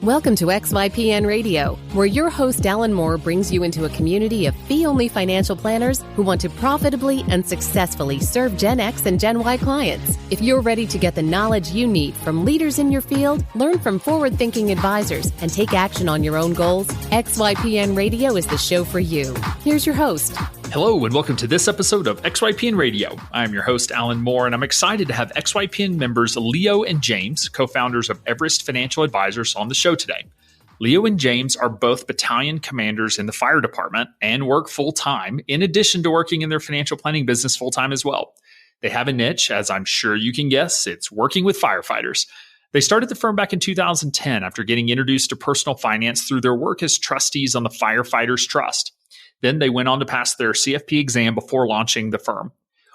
Welcome to XYPN Radio, where your host Alan Moore brings you into a community of fee-only financial planners who want to profitably and successfully serve Gen X and Gen Y clients. If you're ready to get the knowledge you need from leaders in your field, learn from forward-thinking advisors, and take action on your own goals, XYPN Radio is the show for you. Here's your host. Hello and welcome to this episode of XYPN Radio. I'm your host, Alan Moore, and I'm excited to have XYPN members Leo and James, co-founders of Everest Financial Advisors, on the show today. Leo and James are both battalion commanders in the fire department and work full-time, in addition to working in their financial planning business full-time as well. They have a niche, as I'm sure you can guess. It's working with firefighters. They started the firm back in 2010 after getting introduced to personal finance through their work as trustees on the Firefighters Trust. Then they went on to pass their CFP exam before launching the firm.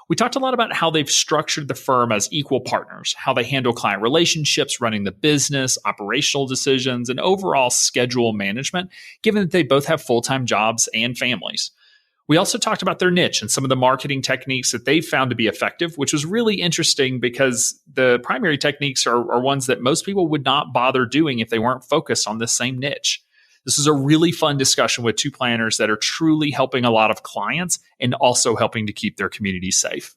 We talked a lot about how they've structured the firm as equal partners, how they handle client relationships, running the business, operational decisions, and overall schedule management, given that they both have full-time jobs and families. We also talked about their niche and some of the marketing techniques that they've found to be effective, which was really interesting because the primary techniques are ones that most people would not bother doing if they weren't focused on this same niche. This is a really fun discussion with two planners that are truly helping a lot of clients and also helping to keep their communities safe.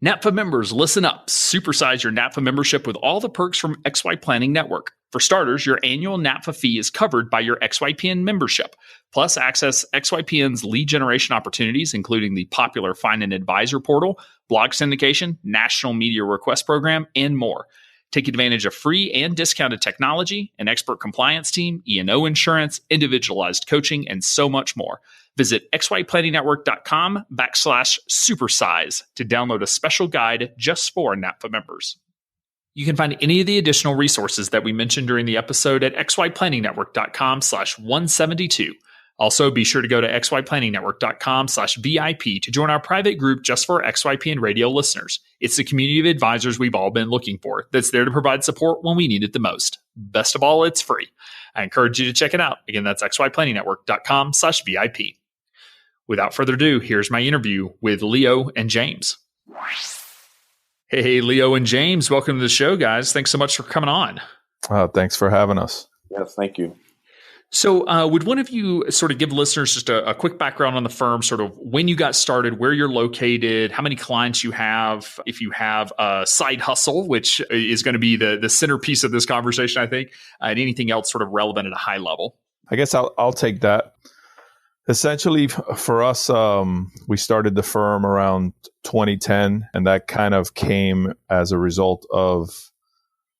NAPFA members, listen up. Supersize your NAPFA membership with all the perks from XY Planning Network. For starters, your annual NAPFA fee is covered by your XYPN membership. Plus, access XYPN's lead generation opportunities, including the popular Find an Advisor portal, blog syndication, national media request program, and more. Take advantage of free and discounted technology, an expert compliance team, E&O insurance, individualized coaching, and so much more. Visit xyplanningnetwork.com/supersize to download a special guide just for NAPFA members. You can find any of the additional resources that we mentioned during the episode at xyplanningnetwork.com/172. Also, be sure to go to xyplanningnetwork.com/VIP to join our private group just for XYPN radio listeners. It's the community of advisors we've all been looking for that's there to provide support when we need it the most. Best of all, it's free. I encourage you to check it out. Again, that's xyplanningnetwork.com/VIP. Without further ado, here's my interview with Leo and James. Hey, Leo and James, welcome to the show, guys. Thanks so much for coming on. Thanks for having us. Yes, thank you. So would one of you sort of give listeners just a quick background on the firm, sort of when you got started, where you're located, how many clients you have, if you have a side hustle, which is going to be the centerpiece of this conversation, I think, and anything else sort of relevant at a high level? I guess I'll take that. Essentially, for us, we started the firm around 2010, and that kind of came as a result of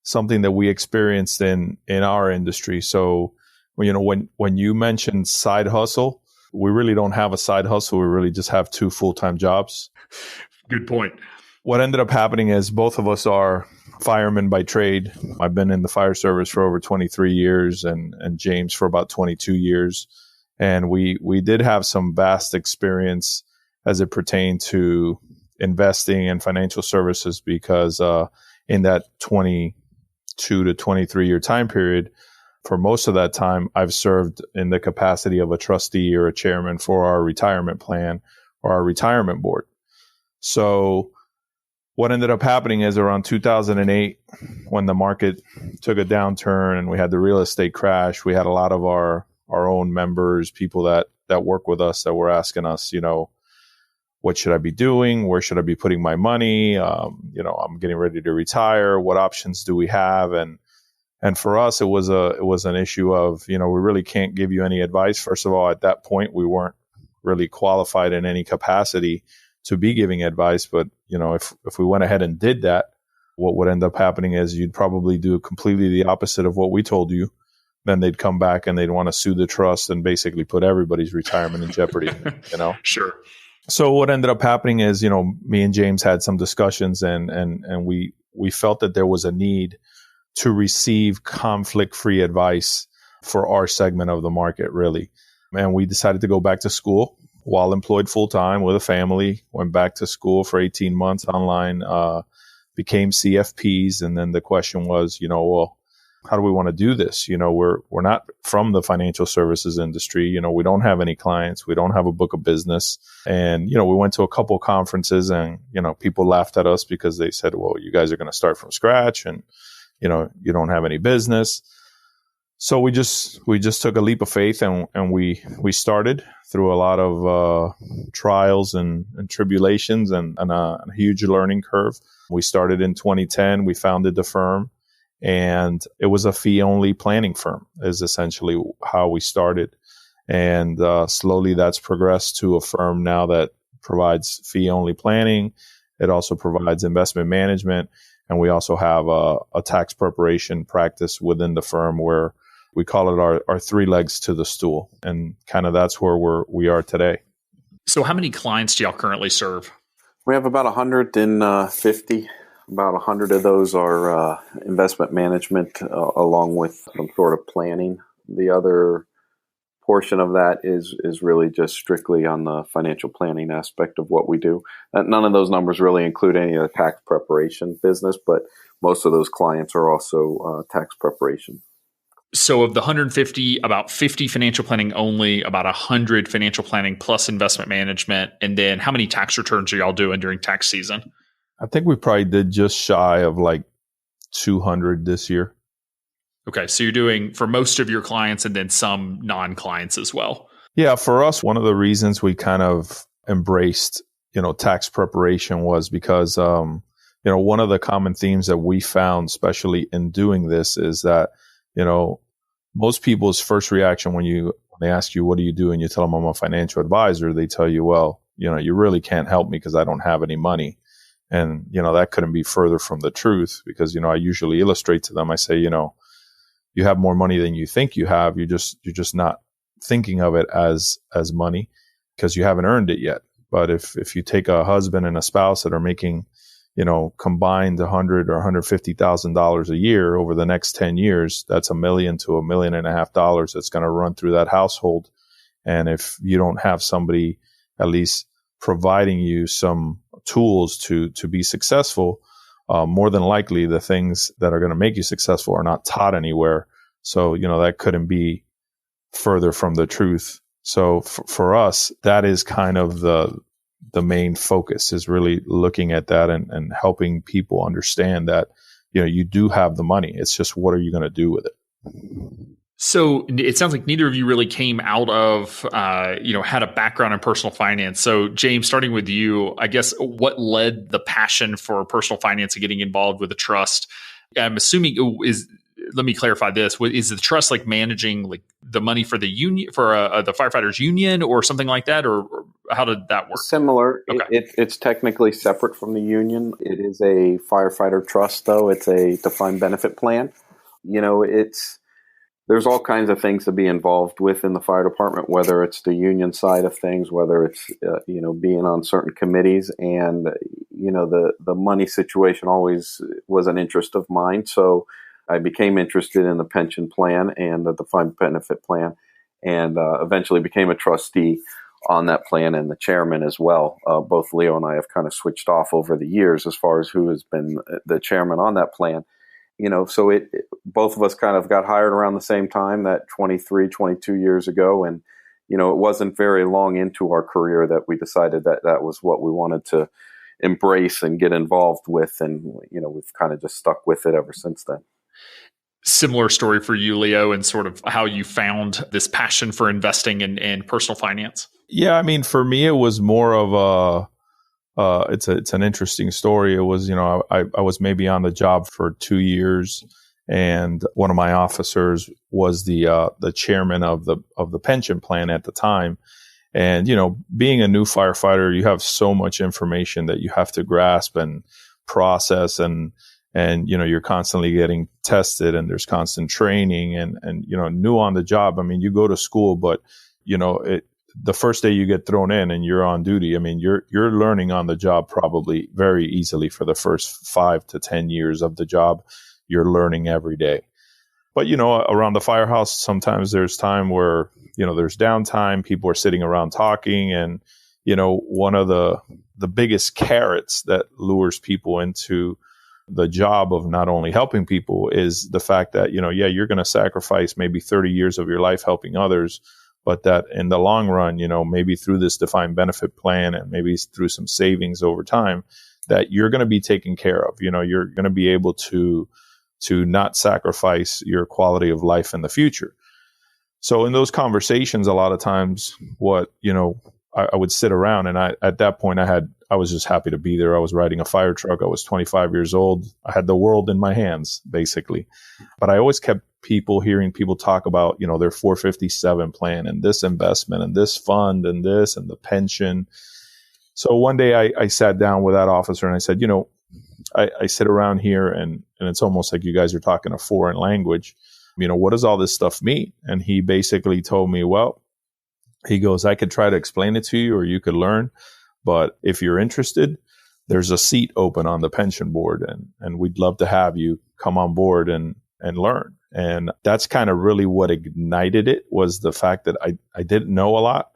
something that we experienced in our industry. So, when you mentioned side hustle, we really don't have a side hustle. We really just have two full-time jobs. Good point. What ended up happening is both of us are firemen by trade. I've been in the fire service for over 23 years and James for about 22 years. And we did have some vast experience as it pertained to investing in financial services because in that 22 to 23 year time period, for most of that time, I've served in the capacity of a trustee or a chairman for our retirement plan or our retirement board. So what ended up happening is around 2008, when the market took a downturn and we had the real estate crash, we had a lot of our own members, people that work with us that were asking us, what should I be doing? Where should I be putting my money? I'm getting ready to retire. What options do we have? And for us, it was an issue of, we really can't give you any advice. First of all, at that point, we weren't really qualified in any capacity to be giving advice. But, if we went ahead and did that, what would end up happening is you'd probably do completely the opposite of what we told you. Then they'd come back and they'd want to sue the trust and basically put everybody's retirement in jeopardy, Sure. So what ended up happening is, me and James had some discussions and we felt that there was a need to receive conflict-free advice for our segment of the market, really. And we decided to go back to school while employed full-time with a family, went back to school for 18 months online, became CFPs. And then the question was, well, how do we want to do this? We're not from the financial services industry. We don't have any clients. We don't have a book of business. And, we went to a couple of conferences and, people laughed at us because they said, well, you guys are going to start from scratch and, you don't have any business. So we just took a leap of faith and we started through a lot of trials and tribulations and a huge learning curve. We started in 2010. We founded the firm, and it was a fee-only planning firm is essentially how we started. And slowly that's progressed to a firm now that provides fee-only planning. It also provides investment management. And we also have a tax preparation practice within the firm where we call it our three legs to the stool. And kind of that's where we are today. So how many clients do y'all currently serve? We have about 150. About 100 of those are investment management along with some sort of planning. The other portion of that is really just strictly on the financial planning aspect of what we do. None of those numbers really include any of the tax preparation business, but most of those clients are also tax preparation. So of the 150, about 50 financial planning only, about 100 financial planning plus investment management. And then how many tax returns are y'all doing during tax season? I think we probably did just shy of like 200 this year. Okay. So you're doing for most of your clients and then some non-clients as well. Yeah. For us, one of the reasons we kind of embraced, tax preparation was because, one of the common themes that we found, especially in doing this, is that, most people's first reaction when they ask you, what do you do? And you tell them I'm a financial advisor, they tell you, well, you really can't help me because I don't have any money. And, that couldn't be further from the truth because, I usually illustrate to them. I say, you have more money than you think you have. You're just not thinking of it as money because you haven't earned it yet. But if you take a husband and a spouse that are making, combined $100,000 or $150,000 a year over the next 10 years, that's $1 million to $1.5 million that's going to run through that household. And if you don't have somebody at least providing you some tools to be successful, more than likely the things that are going to make you successful are not taught anywhere. So, that couldn't be further from the truth. So for us, that is kind of the main focus, is really looking at that and helping people understand that, you do have the money. It's just, what are you going to do with it? So it sounds like neither of you really came out of, had a background in personal finance. So James, starting with you, I guess what led the passion for personal finance and getting involved with a trust? I'm assuming let me clarify this. Is the trust like managing like the money for the union, for the firefighters union or something like that? Or how did that work? Similar. Okay. It's technically separate from the union. It is a firefighter trust, though. It's a defined benefit plan. There's all kinds of things to be involved with in the fire department, whether it's the union side of things, whether it's, being on certain committees. And, the money situation always was an interest of mine. So I became interested in the pension plan and the defined benefit plan, and eventually became a trustee on that plan and the chairman as well. Both Leo and I have kind of switched off over the years as far as who has been the chairman on that plan. So both of us kind of got hired around the same time, that 23, 22 years ago. And, it wasn't very long into our career that we decided that that was what we wanted to embrace and get involved with. And, we've kind of just stuck with it ever since then. Similar story for you, Leo, and sort of how you found this passion for investing in personal finance. Yeah. I mean, for me, it was more of it's an interesting story. It was, I was maybe on the job for 2 years, and one of my officers was the chairman of the pension plan at the time. And, being a new firefighter, you have so much information that you have to grasp and process, and you're constantly getting tested, and there's constant training and new on the job. I mean, you go to school, but the first day you get thrown in and you're on duty, I mean, you're learning on the job probably very easily for the first 5 to 10 years of the job. You're learning every day. But, around the firehouse, sometimes there's time where, there's downtime. People are sitting around talking. And, one of the biggest carrots that lures people into the job of not only helping people is the fact that, you're going to sacrifice maybe 30 years of your life helping others, but that in the long run, maybe through this defined benefit plan and maybe through some savings over time, that you're going to be taken care of. You're going to be able to to not sacrifice your quality of life in the future. So in those conversations, a lot of times I would sit around, and at that point I was just happy to be there. I was riding a fire truck. I was 25 years old. I had the world in my hands, basically. But I always kept hearing people talk about, their 457 plan and this investment and this fund and this and the pension. So one day I sat down with that officer and I said, I sit around here and it's almost like you guys are talking a foreign language. What does all this stuff mean? And he basically told me, well, he goes, I could try to explain it to you or you could learn. But if you're interested, there's a seat open on the pension board and we'd love to have you come on board and learn. And that's kind of really what ignited it, was the fact that I didn't know a lot.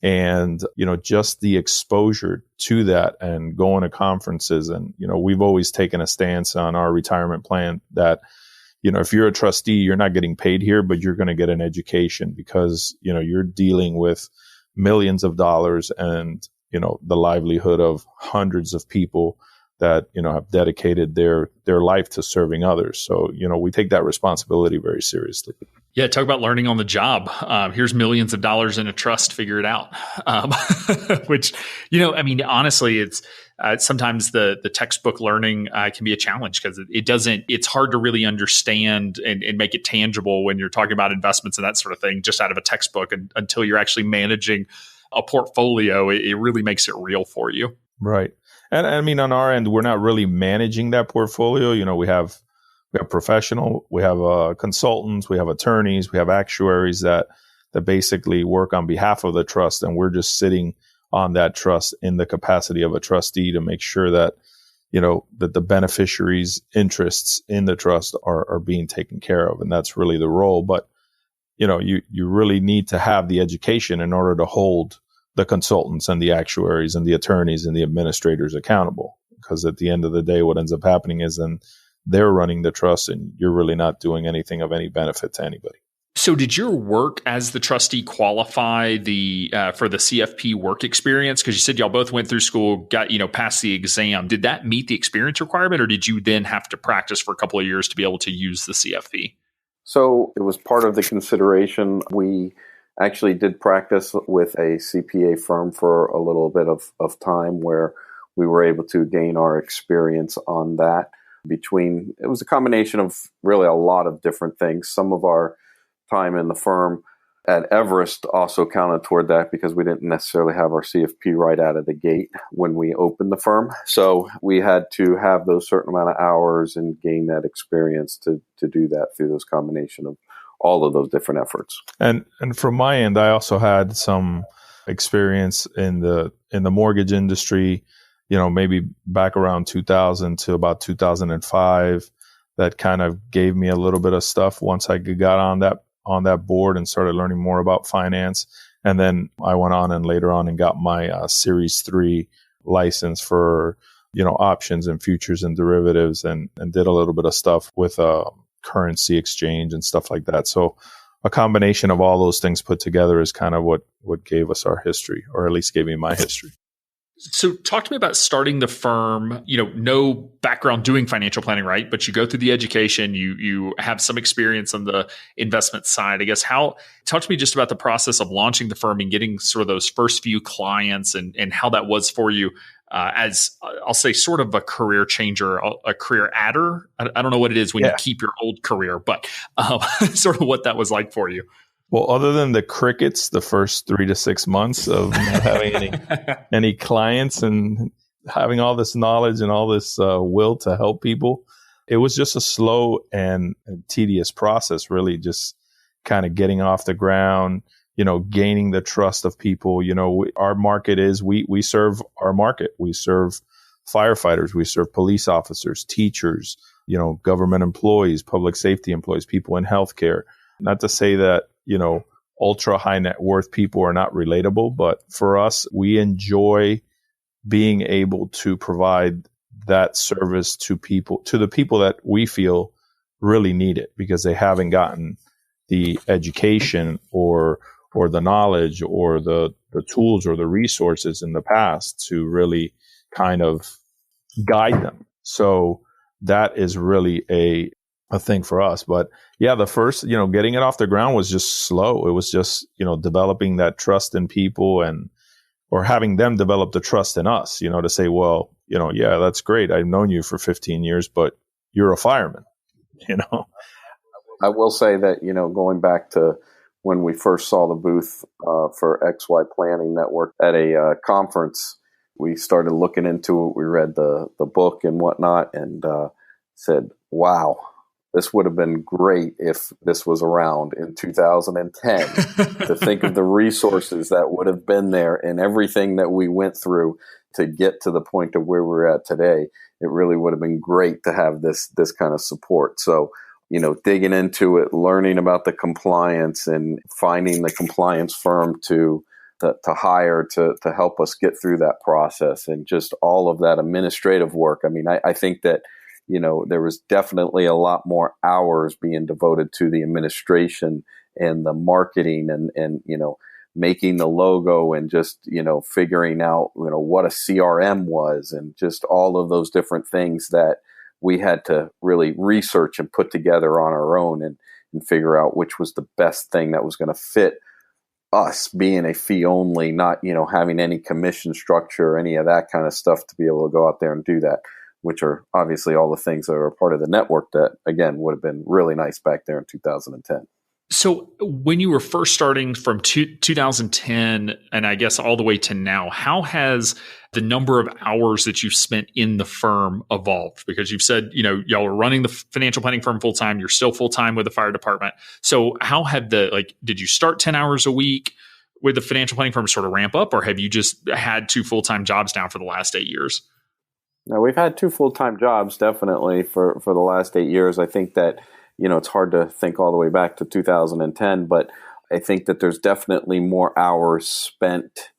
And, just the exposure to that and going to conferences. And, we've always taken a stance on our retirement plan that, if you're a trustee, you're not getting paid here, but you're going to get an education because, you're dealing with millions of dollars and, the livelihood of hundreds of people that, have dedicated their life to serving others. So, we take that responsibility very seriously. Yeah, talk about learning on the job. Here's millions of dollars in a trust, figure it out. Which, honestly, it's sometimes the textbook learning can be a challenge because it's hard to really understand and make it tangible when you're talking about investments and that sort of thing just out of a textbook, and until you're actually managing a portfolio, it really makes it real for you. Right. And on our end, we're not really managing that portfolio. We have professional, we have consultants, we have attorneys, we have actuaries that basically work on behalf of the trust. And we're just sitting on that trust in the capacity of a trustee to make sure that, that the beneficiaries' interests in the trust are being taken care of. And that's really the role. But, you really need to have the education in order to hold the consultants and the actuaries and the attorneys and the administrators accountable. Because at the end of the day, what ends up happening is then they're running the trust and you're really not doing anything of any benefit to anybody. So did your work as the trustee qualify for the CFP work experience? Because you said y'all both went through school, got, passed the exam. Did that meet the experience requirement, or did you then have to practice for a couple of years to be able to use the CFP? So it was part of the consideration. We actually did practice with a CPA firm for a little bit of time where we were able to gain our experience on that. It was a combination of really a lot of different things. Some of our time in the firm at Everest also counted toward that because we didn't necessarily have our CFP right out of the gate when we opened the firm. So we had to have those certain amount of hours and gain that experience to do that through those combination of all of those different efforts. And from my end, I also had some experience in the mortgage industry, maybe back around 2000 to about 2005, that kind of gave me a little bit of stuff once I got on that board and started learning more about finance. And then I went on and later on and got my Series 3 license for, options and futures and derivatives and did a little bit of stuff with currency exchange and stuff like that. So a combination of all those things put together is kind of what gave us our history, or at least gave me my history. So talk to me about starting the firm, no background doing financial planning, right? But you go through the education, you have some experience on the investment side. I guess talk to me just about the process of launching the firm and getting sort of those first few clients and how that was for you as I'll say sort of a career changer, a career adder. I don't know what it is when you keep your old career, but sort of what that was like for you. Well, other than the crickets, the first 3 to 6 months of not having any clients and having all this knowledge and all this will to help people, it was just a slow and tedious process, really just kind of getting off the ground, gaining the trust of people. Our market is, we serve our market. We serve firefighters, we serve police officers, teachers, government employees, public safety employees, people in healthcare. Not to say that, ultra high net worth people are not relatable, but for us, we enjoy being able to provide that service to the people that we feel really need it because they haven't gotten the education or the knowledge or the tools or the resources in the past to really kind of guide them. So that is really a a thing for us. But yeah, the first, getting it off the ground was just slow. It was just, developing that trust in people or having them develop the trust in us, to say, well, yeah, that's great. I've known you for 15 years, but you're a fireman, I will say that, going back to when we first saw the booth for XY Planning Network at a conference, we started looking into it. We read the book and whatnot and said, wow, this would have been great if this was around in 2010 to think of the resources that would have been there and everything that we went through to get to the point of where we're at today. It really would have been great to have this kind of support. So, digging into it, learning about the compliance and finding the compliance firm to hire to help us get through that process and just all of that administrative work. I mean, I think that, there was definitely a lot more hours being devoted to the administration and the marketing and making the logo and just, figuring out, what a CRM was and just all of those different things that we had to really research and put together on our own and figure out which was the best thing that was going to fit us being a fee only, not, having any commission structure or any of that kind of stuff to be able to go out there and do that, which are obviously all the things that are part of the network that, again, would have been really nice back there in 2010. So when you were first starting from 2010 and I guess all the way to now, how has the number of hours that you've spent in the firm evolved? Because you've said, y'all are running the financial planning firm full time. You're still full time with the fire department. So how have did you start 10 hours a week with the financial planning firm sort of ramp up, or have you just had 2 full-time jobs now for the last 8 years? No, we've had 2 full-time jobs definitely for the last 8 years. I think that, it's hard to think all the way back to 2010, but I think that there's definitely more hours spent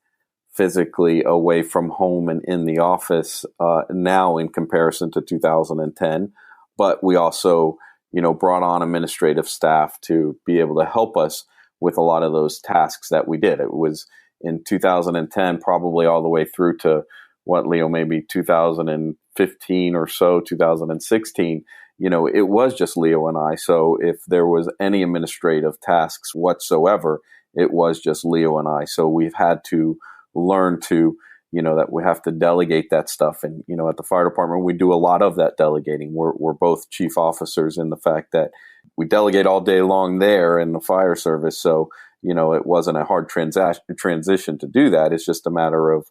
physically away from home and in the office now in comparison to 2010. But we also, brought on administrative staff to be able to help us with a lot of those tasks that we did. It was in 2010, probably all the way through to what, Leo, maybe 2015 or so, 2016, it was just Leo and I. So if there was any administrative tasks whatsoever, it was just Leo and I. So we've had to learn to, that we have to delegate that stuff. And, at the fire department, we do a lot of that delegating. We're both chief officers in the fact that we delegate all day long there in the fire service. So, it wasn't a hard transition to do that. It's just a matter of,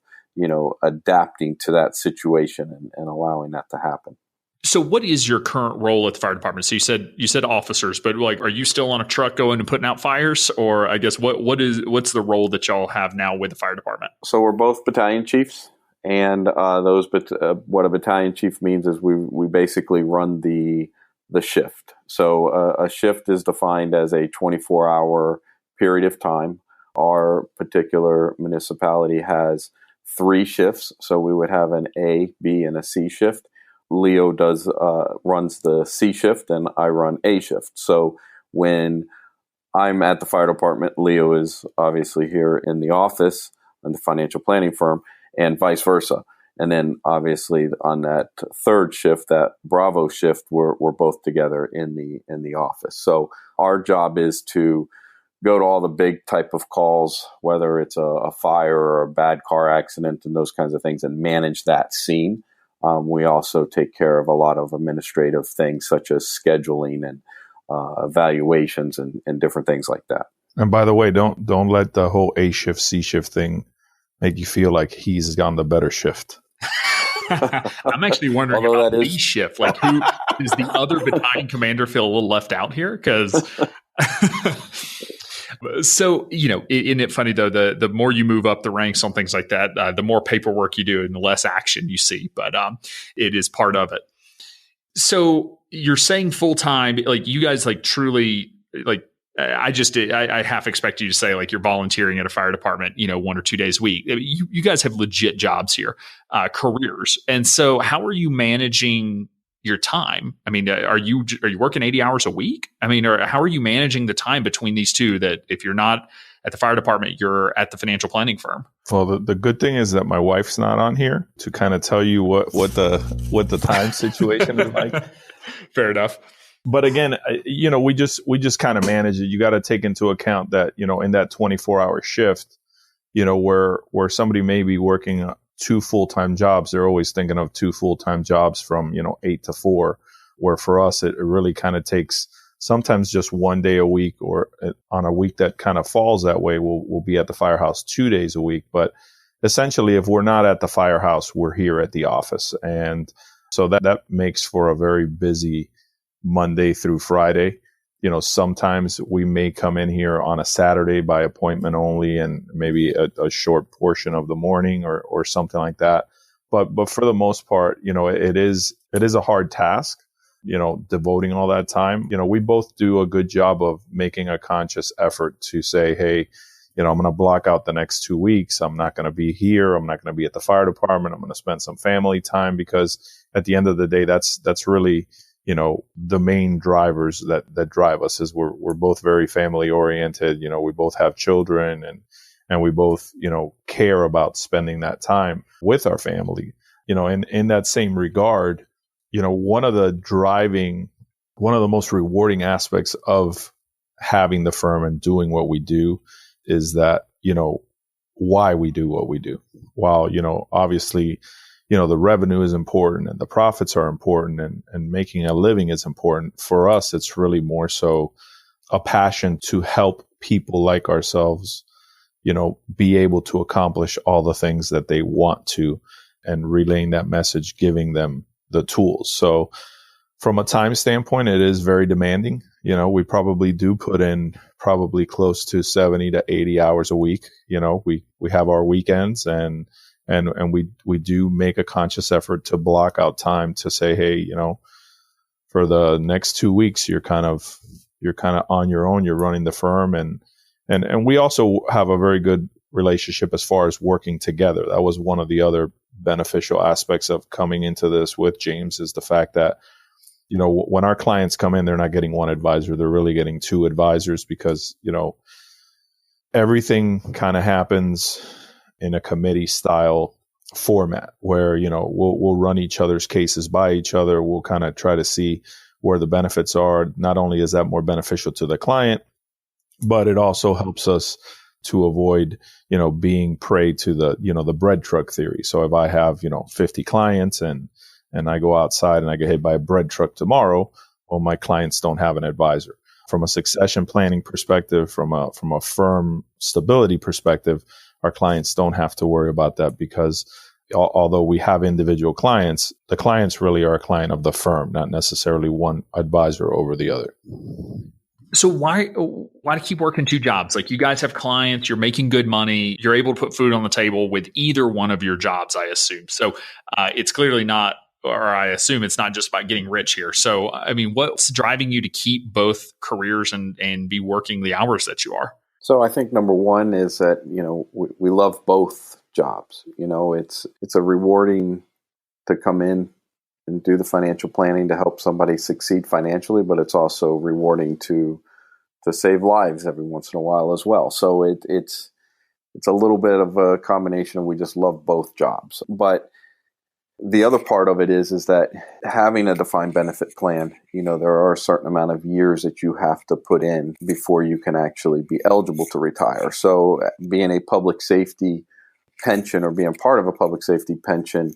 adapting to that situation and allowing that to happen. So what is your current role at the fire department? So you said officers, but are you still on a truck going and putting out fires? Or I guess what's the role that y'all have now with the fire department? So we're both battalion chiefs, and what a battalion chief means is we basically run the shift. So a shift is defined as a 24-hour period of time. Our particular municipality has 3 shifts, so we would have an A, B, and a C shift. Leo runs the C shift and I run A shift. So when I'm at the fire department, Leo is obviously here in the office in the financial planning firm and vice versa. And then obviously on that 3rd shift, that Bravo shift, we're both together in the office. So our job is to go to all the big type of calls, whether it's a fire or a bad car accident and those kinds of things, and manage that scene. We also take care of a lot of administrative things such as scheduling and evaluations and different things like that. And by the way, don't let the whole A shift, C shift thing make you feel like he's on the better shift. I'm actually wondering about B shift. Who does the other battalion commander feel a little left out here? Because so, isn't it funny though, the more you move up the ranks on things like that, the more paperwork you do and the less action you see, but it is part of it. So you're saying full time, you guys truly I half expect you to say you're volunteering at a fire department, 1 or 2 days a week. You guys have legit jobs here, careers. And so how are you managing your time? I mean, are you working 80 hours a week? I mean, or how are you managing the time between these two, that if you're not at the fire department, you're at the financial planning firm? Well, the good thing is that my wife's not on here to kind of tell you what the time situation is like. Fair enough. But again, we just kind of manage it. You got to take into account that, in that 24-hour shift, where somebody may be working 2 full-time jobs, they're always thinking of 2 full-time jobs from, 8 to 4, where for us, it really kind of takes sometimes just 1 day a week, or on a week that kind of falls that way, we'll be at the firehouse 2 days a week. But essentially, if we're not at the firehouse, we're here at the office. And so that makes for a very busy Monday through Friday. Sometimes we may come in here on a Saturday by appointment only, and maybe a short portion of the morning or something like that. But for the most part, it is a hard task, devoting all that time. We both do a good job of making a conscious effort to say, hey, I'm going to block out the next 2 weeks. I'm not going to be here. I'm not going to be at the fire department. I'm going to spend some family time, because at the end of the day, that's really, the main drivers that drive us is we're both very family oriented. We both have children, and we both, care about spending that time with our family. In that same regard, one of the most rewarding aspects of having the firm and doing what we do is that, why we do what we do. While, obviously, the revenue is important and the profits are important, and making a living is important. For us, it's really more so a passion to help people like ourselves, be able to accomplish all the things that they want to, and relaying that message, giving them the tools. So from a time standpoint, it is very demanding. We probably do put in probably close to 70 to 80 hours a week. We have our weekends, and we do make a conscious effort to block out time to say, hey, for the next 2 weeks, you're kind of on your own. You're running the firm, and we also have a very good relationship as far as working together. That was one of the other beneficial aspects of coming into this with James, is the fact that, when our clients come in, they're not getting one advisor, they're really getting 2 advisors, because, everything kind of happens in a committee style format where, we'll run each other's cases by each other. We'll kind of try to see where the benefits are. Not only is that more beneficial to the client, but it also helps us to avoid, being prey to the bread truck theory. So if I have, 50 clients and I go outside and I get hit by a bread truck tomorrow, well, my clients don't have an advisor. From a succession planning perspective, from a firm stability perspective, our clients don't have to worry about that, because although we have individual clients, the clients really are a client of the firm, not necessarily one advisor over the other. So why keep working 2 jobs? Like, you guys have clients, you're making good money, you're able to put food on the table with either one of your jobs, I assume. So it's clearly not, or I assume it's not just about getting rich here. So, I mean, what's driving you to keep both careers and be working the hours that you are? So I think number one is that, we love both jobs. It's a rewarding to come in and do the financial planning to help somebody succeed financially, but it's also rewarding to save lives every once in a while as well. So it's a little bit of a combination of, we just love both jobs. But the other part of it is that having a defined benefit plan, there are a certain amount of years that you have to put in before you can actually be eligible to retire. So being a public safety pension, or being part of a public safety pension,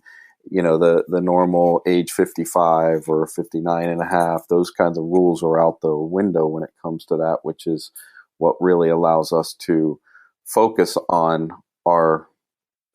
the normal age 55 or 59 and a half, those kinds of rules are out the window when it comes to that, which is what really allows us to focus on our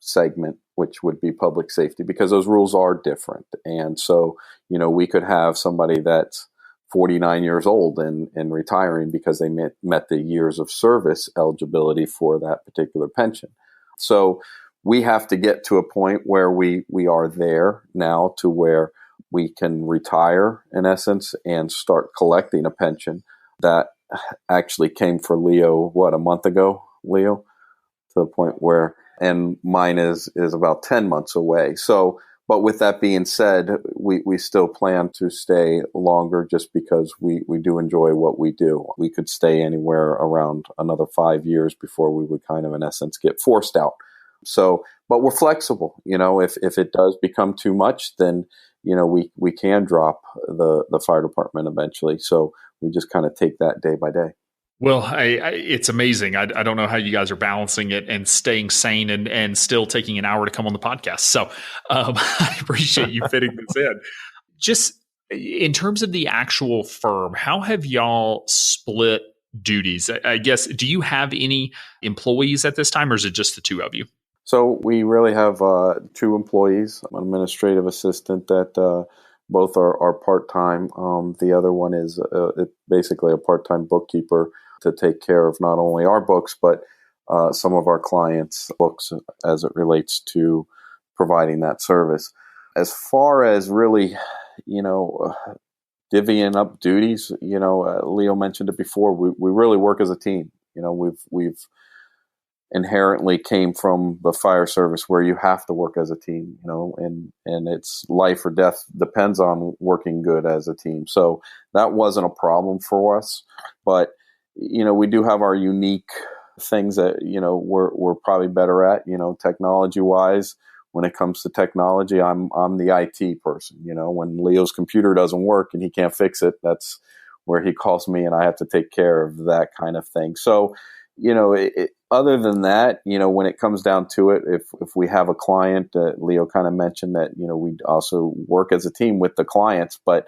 segment, which would be public safety, because those rules are different. And so, we could have somebody that's 49 years old and retiring because they met the years of service eligibility for that particular pension. So we have to get to a point where we are there now to where we can retire, in essence, and start collecting a pension. That actually came for Leo, a month ago, Leo, to the point where, and mine is about 10 months away. So, but with that being said, we still plan to stay longer, just because we do enjoy what we do. We could stay anywhere around another 5 years before we would kind of, in essence, get forced out. So, but we're flexible. If it does become too much, then, we can drop the fire department eventually. So we just kind of take that day by day. Well, it's amazing. I don't know how you guys are balancing it and staying sane and still taking an hour to come on the podcast. So I appreciate you fitting this in. Just in terms of the actual firm, how have y'all split duties? I guess, do you have any employees at this time, or is it just the two of you? So we really have 2 employees, an administrative assistant that both are part-time. The other one is basically a part-time bookkeeper to take care of not only our books, but some of our clients' books as it relates to providing that service. As far as really, divvying up duties, Leo mentioned it before, we really work as a team. We've inherently came from the fire service where you have to work as a team, and it's life or death depends on working good as a team. So that wasn't a problem for us, but we do have our unique things that, we're probably better at, technology wise. When it comes to technology, I'm the IT person. When Leo's computer doesn't work and he can't fix it, that's where he calls me and I have to take care of that kind of thing. So, other than that, when it comes down to it, if we have a client, Leo kind of mentioned that, we also work as a team with the clients, but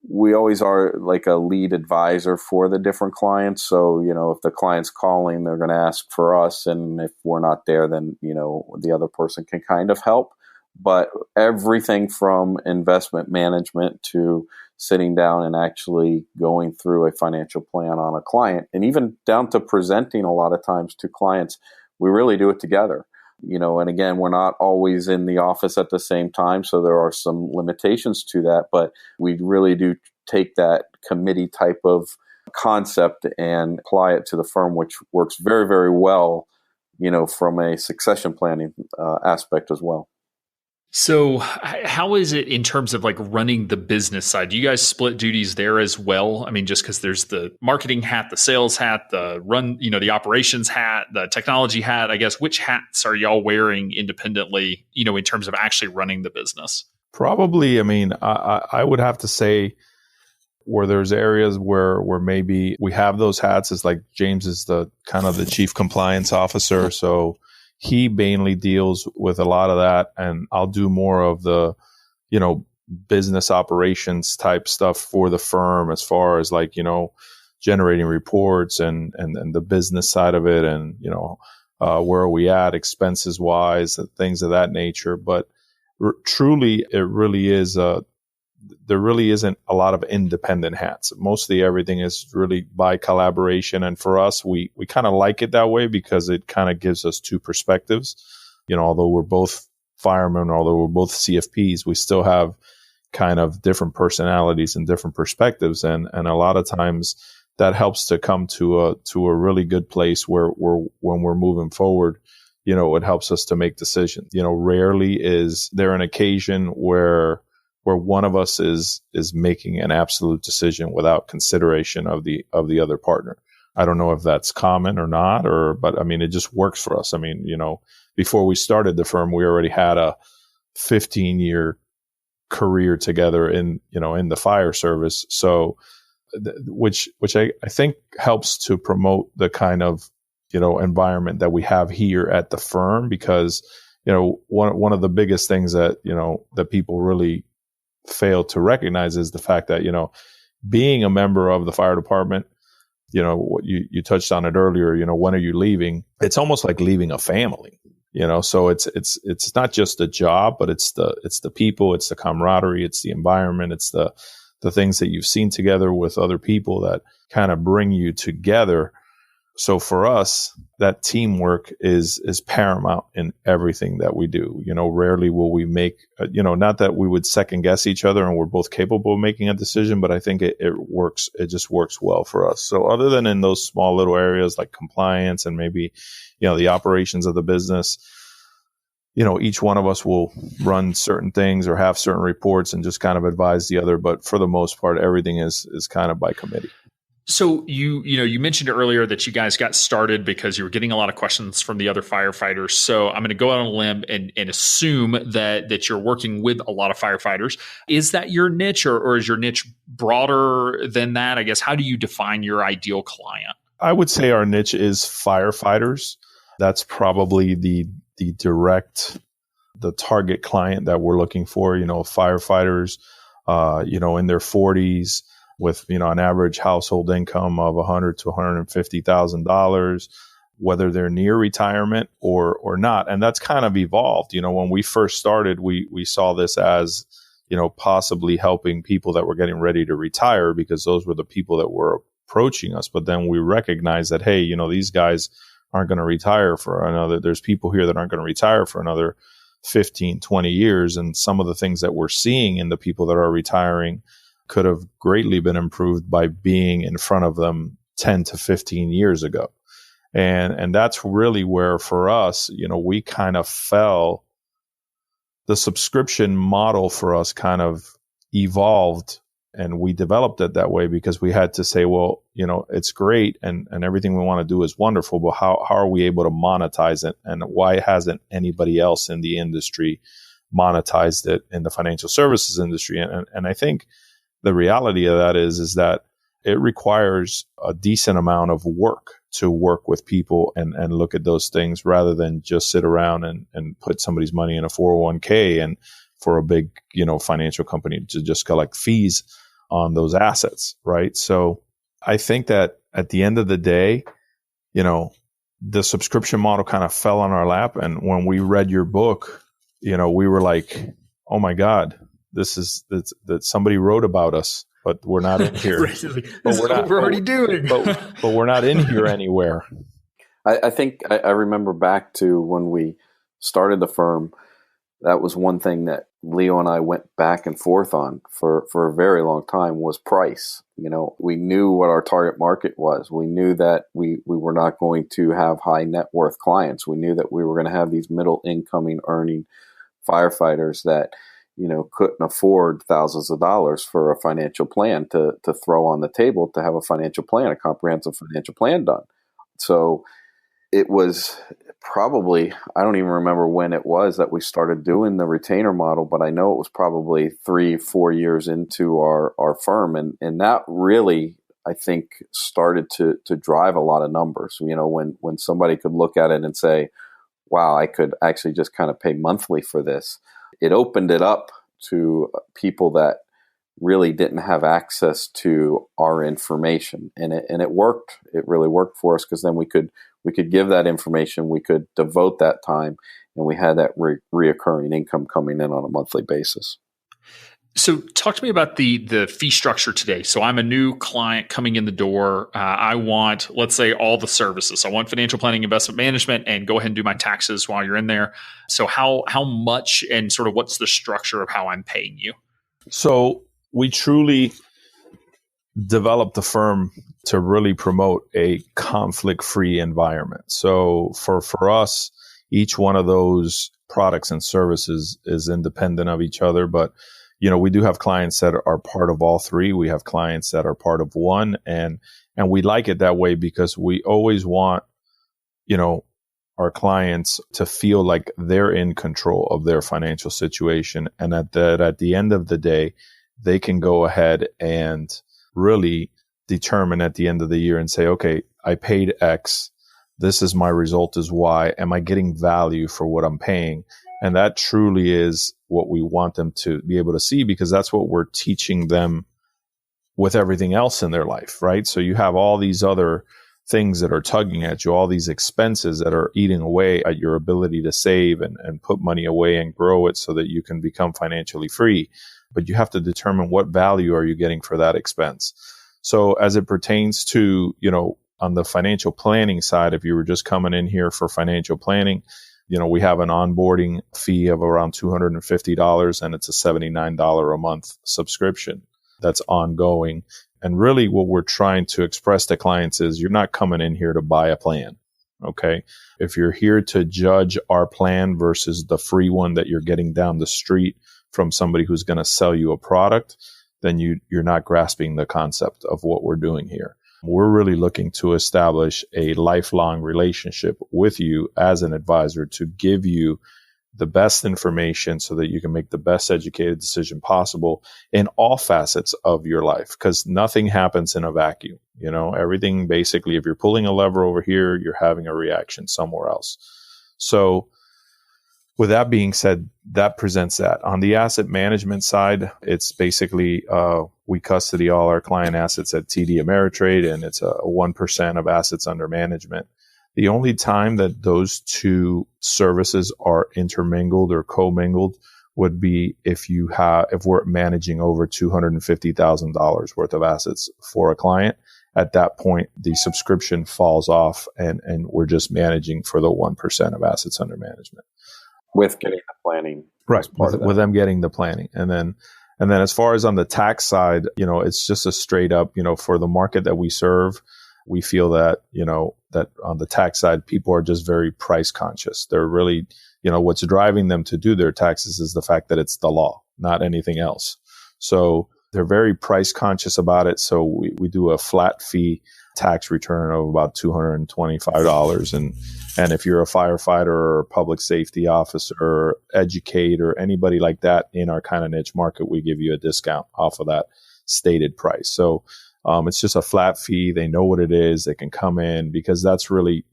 we always are like a lead advisor for the different clients. So, if the client's calling, they're going to ask for us. And if we're not there, then, the other person can kind of help. But everything from investment management to sitting down and actually going through a financial plan on a client, and even down to presenting a lot of times to clients, we really do it together. And again, we're not always in the office at the same time, so there are some limitations to that, but we really do take that committee type of concept and apply it to the firm, which works very, very well, from a succession planning aspect as well. So how is it in terms of like running the business side? Do you guys split duties there as well? I mean, just because there's the marketing hat, the sales hat, the operations hat, the technology hat, I guess, which hats are y'all wearing independently, in terms of actually running the business? Probably, I would have to say where there's areas where maybe we have those hats is like James is the kind of the chief compliance officer. So he mainly deals with a lot of that, and I'll do more of the, business operations type stuff for the firm as far as like, generating reports and the business side of it. And, where are we at expenses wise, things of that nature. But truly, it really is there really isn't a lot of independent hats. Mostly everything is really by collaboration. And for us, we kind of like it that way because it kind of gives us 2 perspectives. Although we're both firemen, although we're both CFPs, we still have kind of different personalities and different perspectives. And a lot of times that helps to come to a really good place where when we're moving forward, it helps us to make decisions. Rarely is there an occasion where one of us is making an absolute decision without consideration of the other partner. I don't know if that's common or not, but it just works for us. Before we started the firm, we already had a 15-year career together in the fire service. So, which I think helps to promote the kind of, environment that we have here at the firm, because, one of the biggest things that, that people really fail to recognize is the fact that, being a member of the fire department, what you touched on it earlier, when are you leaving? It's almost like leaving a family, so it's not just a job, but it's the people, it's the camaraderie, it's the environment, it's the things that you've seen together with other people that kind of bring you together. So for us, that teamwork is paramount in everything that we do. Rarely will we make, not that we would second guess each other and we're both capable of making a decision, but I think it works. It just works well for us. So other than in those small little areas like compliance and maybe, the operations of the business, each one of us will run certain things or have certain reports and just kind of advise the other. But for the most part, everything is kind of by committee. So you mentioned earlier that you guys got started because you were getting a lot of questions from the other firefighters. So I'm going to go out on a limb and assume that you're working with a lot of firefighters. Is that your niche, or is your niche broader than that? I guess, how do you define your ideal client? I would say our niche is firefighters. That's probably the target client that we're looking for. Firefighters, in their 40s with, an average household income of $100,000 to $150,000, whether they're near retirement or not. And that's kind of evolved. When we first started, we saw this as, possibly helping people that were getting ready to retire, because those were the people that were approaching us. But then we recognized that, hey, these guys aren't going to retire there's people here that aren't going to retire for another 15, 20 years. And some of the things that we're seeing in the people that are retiring could have greatly been improved by being in front of them 10 to 15 years ago. And that's really where, for us, we kind of fell. The subscription model for us kind of evolved, and we developed it that way because we had to say, well, it's great and everything we want to do is wonderful, but how are we able to monetize it? And why hasn't anybody else in the industry monetized it in the financial services industry? And I think the reality of that is that it requires a decent amount of work to work with people and look at those things, rather than just sit around and put somebody's money in a 401k and for a big, financial company to just collect fees on those assets, right? So I think that at the end of the day, the subscription model kind of fell on our lap. And when we read your book, we were like, oh my God, that somebody wrote about us, but we're not in here. This is what we're already doing. but we're not in here anywhere. I think I remember back to when we started the firm. That was one thing that Leo and I went back and forth on for a very long time, was price. We knew what our target market was. We knew that we were not going to have high net worth clients. We knew that we were going to have these middle incoming earning firefighters that, couldn't afford thousands of dollars for a financial plan to throw on the table to have a financial plan, a comprehensive financial plan done. So it was probably, I don't even remember when it was that we started doing the retainer model, but I know it was probably 3-4 years into our firm. And that really, I think, started to drive a lot of numbers. When somebody could look at it and say, wow, I could actually just kind of pay monthly for this. It opened it up to people that really didn't have access to our information. And it worked. It really worked for us, because then we could give that information, we could devote that time, and we had that reoccurring income coming in on a monthly basis. So talk to me about the fee structure today. So I'm a new client coming in the door. I want, let's say, all the services. I want financial planning, investment management, and go ahead and do my taxes while you're in there. So how much, and sort of what's the structure of how I'm paying you? So we truly developed the firm to really promote a conflict-free environment. So for us, each one of those products and services is independent of each other, but we do have clients that are part of all three. We have clients that are part of one, and we like it that way because we always want, our clients to feel like they're in control of their financial situation, and at the end of the day, they can go ahead and really determine at the end of the year and say, okay, I paid X. This is my result is Y. Am I getting value for what I'm paying? And that truly is what we want them to be able to see, because that's what we're teaching them with everything else in their life, right? So you have all these other things that are tugging at you, all these expenses that are eating away at your ability to save and put money away and grow it so that you can become financially free. But you have to determine what value are you getting for that expense. So as it pertains to, on the financial planning side, if you were just coming in here for financial planning, we have an onboarding fee of around $250, and it's a $79 a month subscription that's ongoing. And really what we're trying to express to clients is you're not coming in here to buy a plan. Okay. If you're here to judge our plan versus the free one that you're getting down the street from somebody who's going to sell you a product, then you're not grasping the concept of what we're doing here. We're really looking to establish a lifelong relationship with you as an advisor to give you the best information so that you can make the best educated decision possible in all facets of your life, because nothing happens in a vacuum. Everything basically, if you're pulling a lever over here, you're having a reaction somewhere else. So with that being said, that presents that. On the asset management side, it's basically we custody all our client assets at TD Ameritrade, and it's a 1% of assets under management. The only time that those two services are intermingled or commingled would be if we're managing over $250,000 worth of assets for a client. At that point, the subscription falls off, and we're just managing for the 1% of assets under management. With getting the planning. Right. With them getting the planning. And then as far as on the tax side, it's just a straight up, for the market that we serve, we feel that, that on the tax side, people are just very price conscious. They're really, what's driving them to do their taxes is the fact that it's the law, not anything else. So they're very price conscious about it. So we do a flat fee tax return of about $225. And if you're a firefighter or a public safety officer, or educator, anybody like that in our kind of niche market, we give you a discount off of that stated price. So it's just a flat fee. They know what it is. They can come in, because that's really,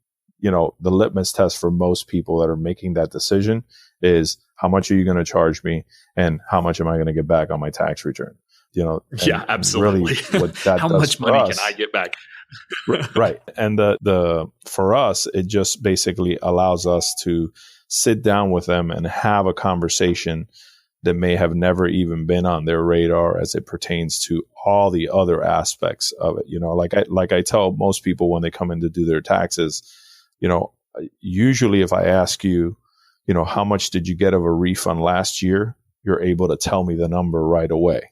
the litmus test for most people that are making that decision is, how much are you going to charge me, and how much am I going to get back on my tax return? Yeah, absolutely. Really what that how much money can I get back? Right. And for us, it just basically allows us to sit down with them and have a conversation that may have never even been on their radar as it pertains to all the other aspects of it. Like I tell most people when they come in to do their taxes, usually if I ask you, how much did you get of a refund last year, you're able to tell me the number right away.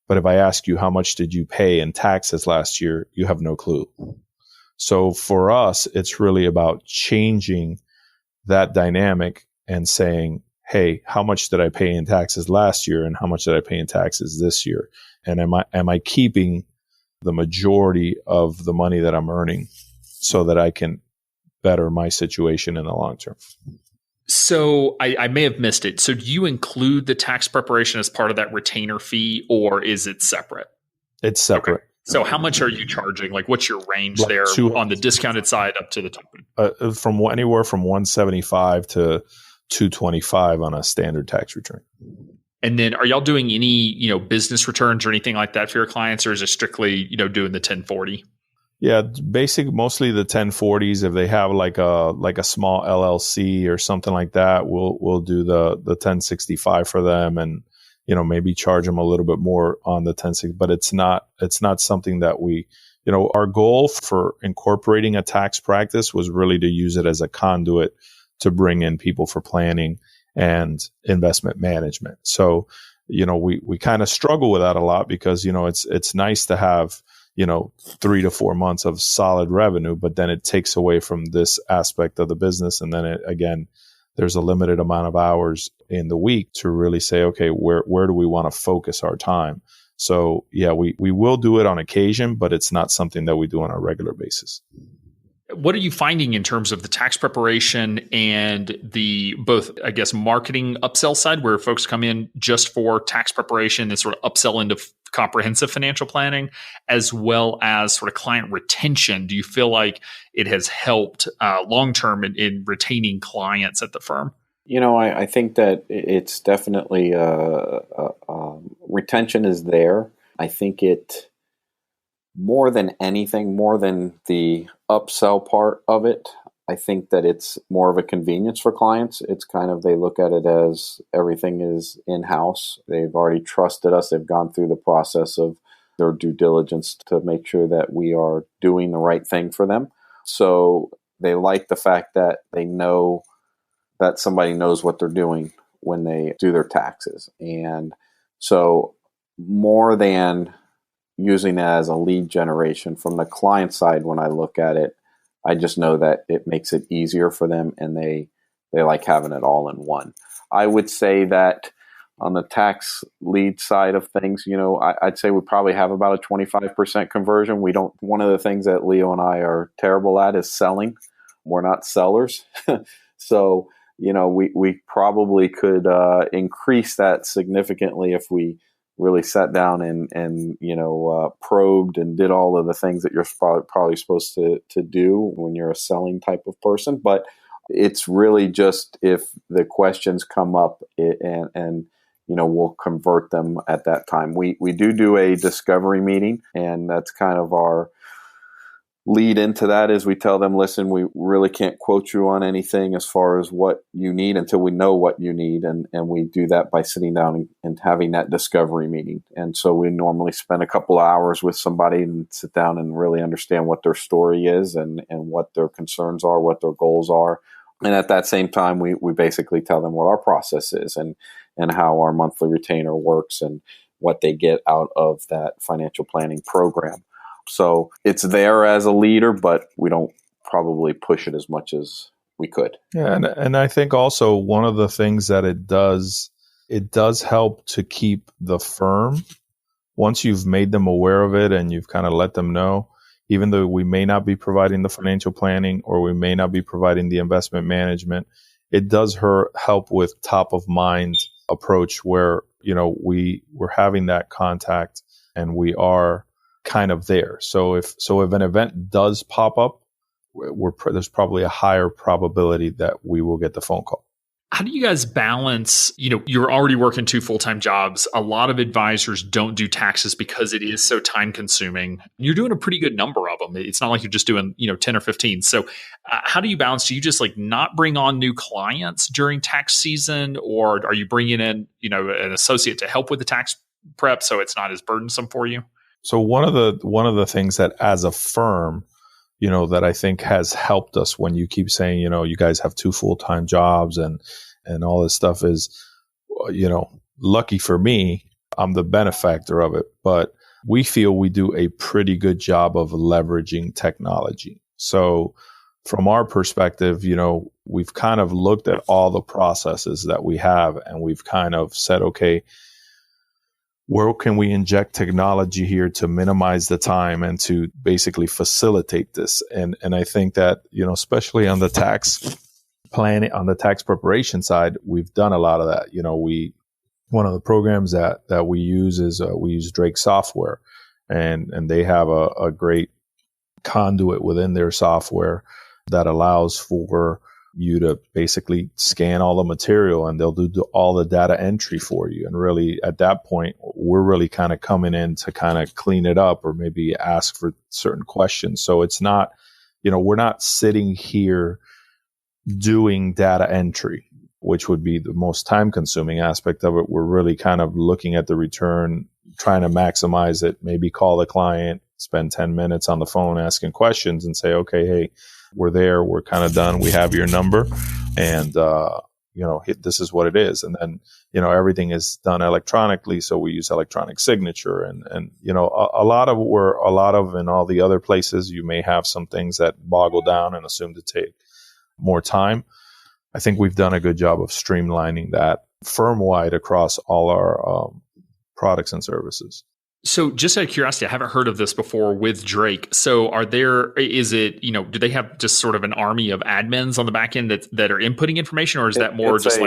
But if I ask you, how much did you pay in taxes last year, you have no clue. So for us, it's really about changing that dynamic and saying, hey, how much did I pay in taxes last year, and how much did I pay in taxes this year? And am I keeping the majority of the money that I'm earning so that I can better my situation in the long term? So I may have missed it. So do you include the tax preparation as part of that retainer fee, or is it separate? It's separate. Okay. So how much are you charging? Like, what's your range there on the discounted side up to the top? From anywhere from $175 to $225 on a standard tax return. And then are y'all doing any, business returns or anything like that for your clients, or is it strictly, doing the 1040? Yeah, mostly the 1040s. If they have like a small LLC or something like that, we'll do the 1065 for them, and maybe charge them a little bit more on the 1060. But it's not something that we, our goal for incorporating a tax practice was really to use it as a conduit to bring in people for planning and investment management. So we kind of struggle with that a lot, because it's nice to have 3 to 4 months of solid revenue, but then it takes away from this aspect of the business. And then there's a limited amount of hours in the week to really say, okay, where do we want to focus our time? So yeah, we will do it on occasion, but it's not something that we do on a regular basis. What are you finding in terms of the tax preparation and the both, I guess, marketing upsell side, where folks come in just for tax preparation and sort of upsell into comprehensive financial planning, as well as sort of client retention? Do you feel like it has helped long-term in retaining clients at the firm? I think that it's definitely retention is there. I think it, more than anything, more than the upsell part of it, I think that it's more of a convenience for clients. It's kind of, they look at it as everything is in-house. They've already trusted us. They've gone through the process of their due diligence to make sure that we are doing the right thing for them. So they like the fact that they know that somebody knows what they're doing when they do their taxes. And so more than using it as a lead generation from the client side, when I look at it, I just know that it makes it easier for them, and they like having it all in one. I would say that On the tax lead side of things, I'd say we probably have about a 25% conversion. One of the things that Leo and I are terrible at is selling. We're not sellers. So, we probably could increase that significantly if we really sat down and probed and did all of the things that you're probably supposed to do when you're a selling type of person. But it's really just if the questions come up and we'll convert them at that time. We do a discovery meeting, and that's kind of our lead into that is we tell them, listen, we really can't quote you on anything as far as what you need until we know what you need. And we do that by sitting down and having that discovery meeting. And so we normally spend a couple of hours with somebody and sit down and really understand what their story is and what their concerns are, what their goals are. And at that same time, we basically tell them what our process is and how our monthly retainer works and what they get out of that financial planning program. So it's there as a leader, but we don't probably push it as much as we could. Yeah, and I think also one of the things that it does help to keep the firm, once you've made them aware of it and you've kind of let them know, even though we may not be providing the financial planning or we may not be providing the investment management, it does help with top of mind approach where, we're having that contact and we are kind of there. So if an event does pop up, there's probably a higher probability that we will get the phone call. How do you guys balance, you're already working 2 full-time jobs. A lot of advisors don't do taxes because it is so time consuming. You're doing a pretty good number of them. It's not like you're just doing, 10 or 15. So how do you balance? Do you just not bring on new clients during tax season, or are you bringing in, an associate to help with the tax prep so it's not as burdensome for you? So one of the things that as a firm, that I think has helped us when you keep saying, you guys have 2 full-time jobs and all this stuff is, lucky for me, I'm the benefactor of it, but we feel we do a pretty good job of leveraging technology. So from our perspective, we've kind of looked at all the processes that we have and we've kind of said, okay, where can we inject technology here to minimize the time and to basically facilitate this? And I think that, especially on the tax planning, on the tax preparation side, we've done a lot of that. One of the programs that we use is we use Drake software, and they have a great conduit within their software that allows for you to basically scan all the material and they'll do all the data entry for you. And really at that point, we're really kind of coming in to kind of clean it up or maybe ask for certain questions. So it's not, we're not sitting here doing data entry, which would be the most time consuming aspect of it. We're really kind of looking at the return, trying to maximize it, maybe call the client, spend 10 minutes on the phone asking questions and say, okay, hey, we're there. We're kind of done. We have your number and, this is what it is. And then, everything is done electronically. So we use electronic signature and a lot of in all the other places, you may have some things that boggle down and assume to take more time. I think we've done a good job of streamlining that firm-wide across all our products and services. So just out of curiosity, I haven't heard of this before with Drake. So do they have just sort of an army of admins on the back end that are inputting information, or is that more just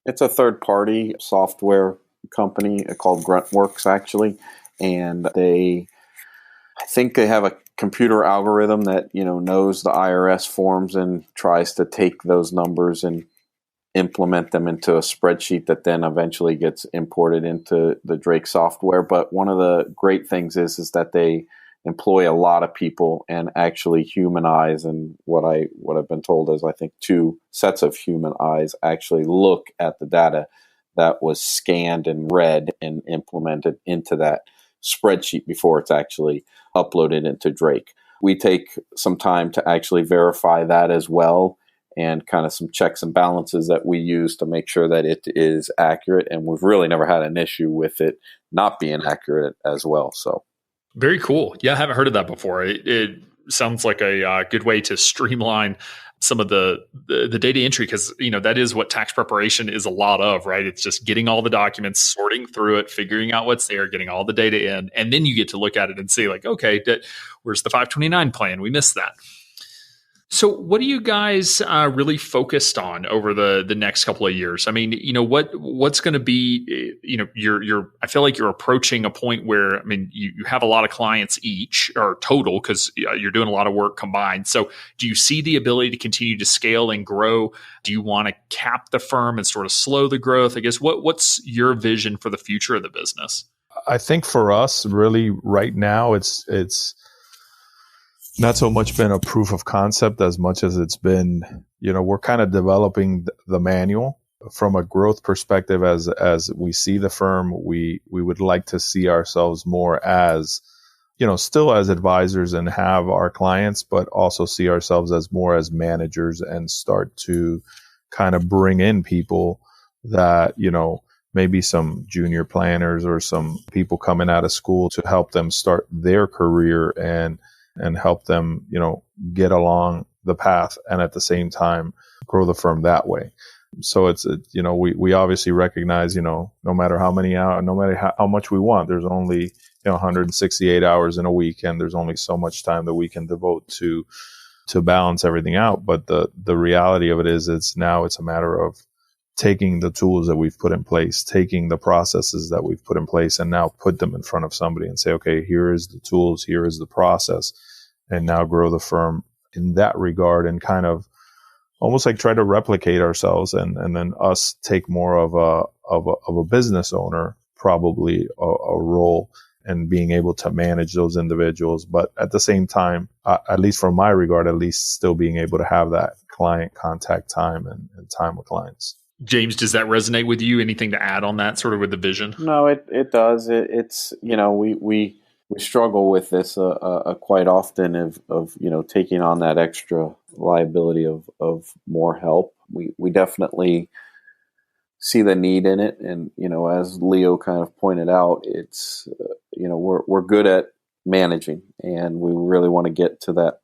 It's a third-party software company called Gruntworks, actually. And I think they have a computer algorithm that, knows the IRS forms and tries to take those numbers and implement them into a spreadsheet that then eventually gets imported into the Drake software. But one of the great things is that they employ a lot of people and actually human eyes. And what I've been told is I think 2 sets of human eyes actually look at the data that was scanned and read and implemented into that spreadsheet before it's actually uploaded into Drake. We take some time to actually verify that as well, and kind of some checks and balances that we use to make sure that it is accurate. And we've really never had an issue with it not being accurate as well. So very cool. Yeah, I haven't heard of that before. It sounds like a good way to streamline some of the data entry, because that is what tax preparation is a lot of, right? It's just getting all the documents, sorting through it, figuring out what's there, getting all the data in, and then you get to look at it and see like, okay, where's the 529 plan? We missed that. So what are you guys really focused on over the next couple of years? I mean, what's going to be, I feel like you're approaching a point where, I mean, you have a lot of clients each or total, because you're doing a lot of work combined. So do you see the ability to continue to scale and grow? Do you want to cap the firm and sort of slow the growth? I guess what's your vision for the future of the business? I think for us, really right now, it's not so much been a proof of concept as much as it's been, we're kind of developing the manual from a growth perspective. As we see the firm, we would like to see ourselves more as, still as advisors and have our clients, but also see ourselves as more as managers and start to kind of bring in people that, maybe some junior planners or some people coming out of school to help them start their career and help them, get along the path and at the same time grow the firm that way. So it's, we obviously recognize, no matter how many hours, no matter how much we want, there's only, 168 hours in a week, and there's only so much time that we can devote to balance everything out. But the reality of it is it's a matter of taking the tools that we've put in place, taking the processes that we've put in place, and now put them in front of somebody and say, okay, here is the tools, here is the process, and now grow the firm in that regard, and kind of almost like try to replicate ourselves, and then us take more of a business owner, probably a role, and being able to manage those individuals. But at the same time, at least from my regard, at least still being able to have that client contact time and time with clients. James, does that resonate with you? Anything to add on that, sort of with the vision? No, it does. It's we struggle with this quite often of taking on that extra liability of more help. We definitely see the need in it, and as Leo kind of pointed out, it's we're good at managing, and we really want to get to that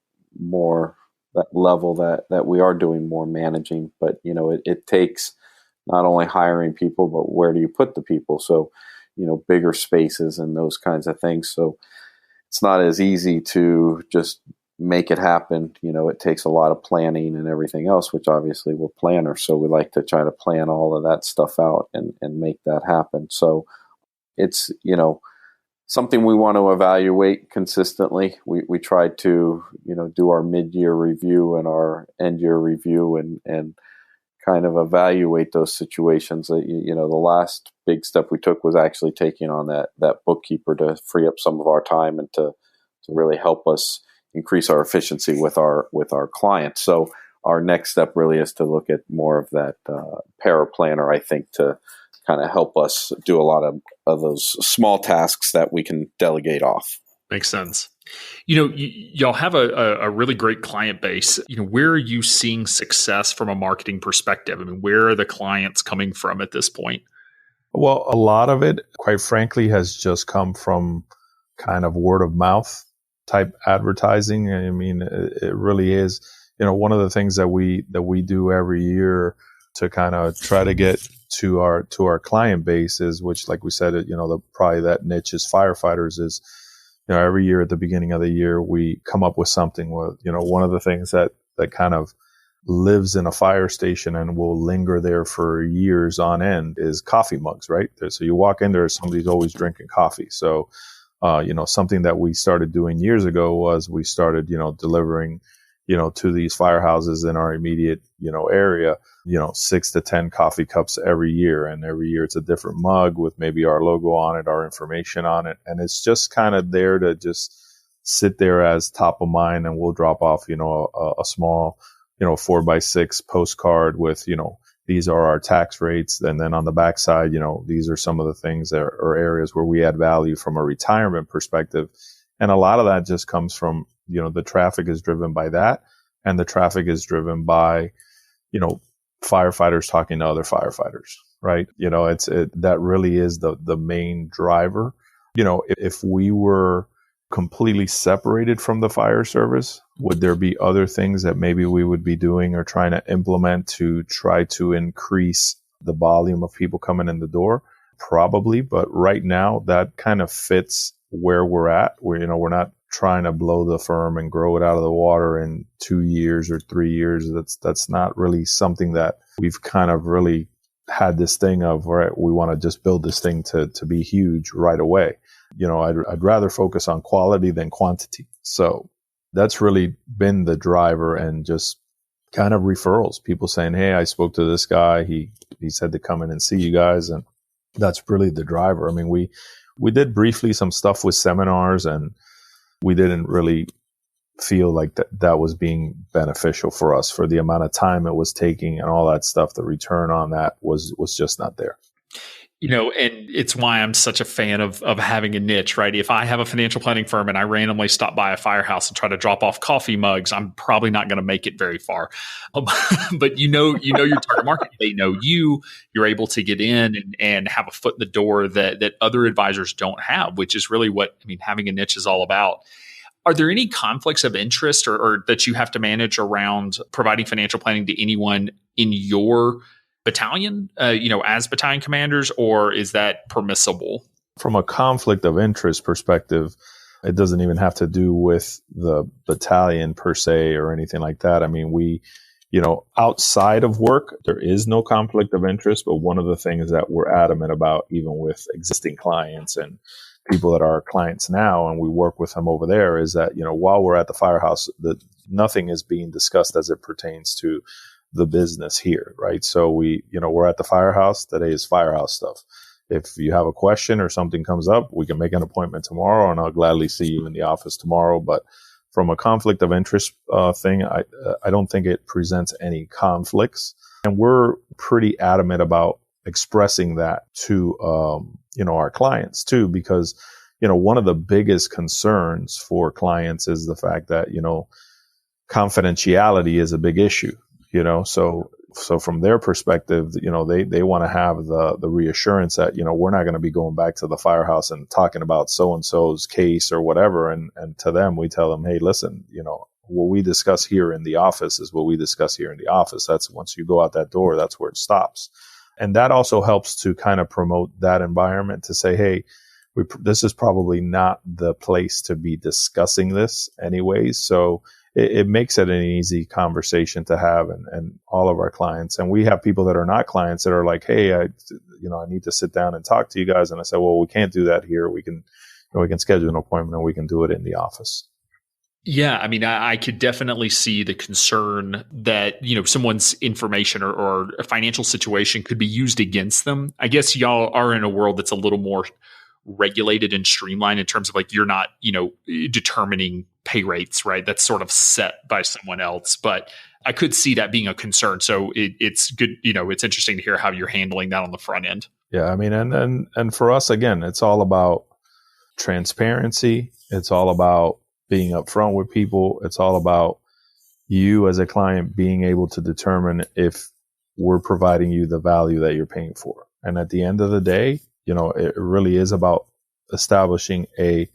level that we are doing more managing. But it takes not only hiring people, but where do you put the people? So, bigger spaces and those kinds of things. So it's not as easy to just make it happen. It takes a lot of planning and everything else, which obviously we're planners. So we like to try to plan all of that stuff out and make that happen. So it's, something we want to evaluate consistently. We try to, do our mid-year review and our end-year review and kind of evaluate those situations. The last big step we took was actually taking on that bookkeeper to free up some of our time and to really help us increase our efficiency with our clients. So our next step really is to look at more of that paraplanner, I think, to kind of help us do a lot of those small tasks that we can delegate off. Makes sense. Y'all have a really great client base. Where are you seeing success from a marketing perspective? I mean, where are the clients coming from at this point? Well, a lot of it, quite frankly, has just come from kind of word of mouth type advertising. I mean, it really is, one of the things that we do every year to kind of try to get to our client base is, which, like we said, probably that niche is firefighters, is, every year at the beginning of the year, we come up with something with, one of the things that kind of lives in a fire station and will linger there for years on end is coffee mugs, right? So you walk in there, somebody's always drinking coffee. So, something that we started doing years ago was we started, delivering, to these firehouses in our immediate, area, 6 to 10 coffee cups every year. And every year it's a different mug with maybe our logo on it, our information on it. And it's just kind of there to just sit there as top of mind. And we'll drop off, a small, 4x6 postcard with, these are our tax rates. And then on the backside, these are some of the things that are areas where we add value from a retirement perspective. And a lot of that just comes from, the traffic is driven by that. And the traffic is driven by, firefighters talking to other firefighters, right? That really is the main driver. If we were completely separated from the fire service? Would there be other things that maybe we would be doing or trying to implement to try to increase the volume of people coming in the door? Probably, but right now that kind of fits where we're at. We're not trying to blow the firm and grow it out of the water in 2 years or 3 years. That's not really something that we've kind of really had this thing of, all right, we want to just build this thing to be huge right away. I'd rather focus on quality than quantity. So that's really been the driver, and just kind of referrals, people saying, hey, I spoke to this guy. He said to come in and see you guys. And that's really the driver. I mean, we did briefly some stuff with seminars, and we didn't really feel like that was being beneficial for us for the amount of time it was taking and all that stuff. The return on that was just not there. And it's why I'm such a fan of having a niche, right? If I have a financial planning firm and I randomly stop by a firehouse and try to drop off coffee mugs, I'm probably not going to make it very far. But your target market, they know you're able to get in and have a foot in the door that other advisors don't have, which is really what, having a niche is all about. Are there any conflicts of interest or that you have to manage around providing financial planning to anyone in your battalion, as battalion commanders, or is that permissible? From a conflict of interest perspective, it doesn't even have to do with the battalion per se or anything like that. I mean, we, outside of work, there is no conflict of interest, but one of the things that we're adamant about, even with existing clients and people that are clients now, and we work with them over there, is that, while we're at the firehouse, nothing is being discussed as it pertains to the business here, right? So we're at the firehouse. Today is firehouse stuff. If you have a question or something comes up, we can make an appointment tomorrow, and I'll gladly see you in the office tomorrow. But from a conflict of interest thing, I don't think it presents any conflicts. And we're pretty adamant about expressing that to, our clients too, because, one of the biggest concerns for clients is the fact that, confidentiality is a big issue. So from their perspective, they want to have the reassurance that, we're not going to be going back to the firehouse and talking about so-and-so's case or whatever. And to them, we tell them, hey, listen, what we discuss here in the office is what we discuss here in the office. That's once you go out that door, that's where it stops. And that also helps to kind of promote that environment to say, hey, this is probably not the place to be discussing this anyways. So it makes it an easy conversation to have, and all of our clients. And we have people that are not clients that are like, hey, I need to sit down and talk to you guys. And I say, well, we can't do that here. We can schedule an appointment, and we can do it in the office. Yeah. I could definitely see the concern that, someone's information or a financial situation could be used against them. I guess y'all are in a world that's a little more regulated and streamlined in terms of like, you're not, determining pay rates, right? That's sort of set by someone else, but I could see that being a concern. So it's good. It's interesting to hear how you're handling that on the front end. Yeah. And for us, again, it's all about transparency. It's all about being upfront with people. It's all about you as a client being able to determine if we're providing you the value that you're paying for. And at the end of the day, it really is about establishing a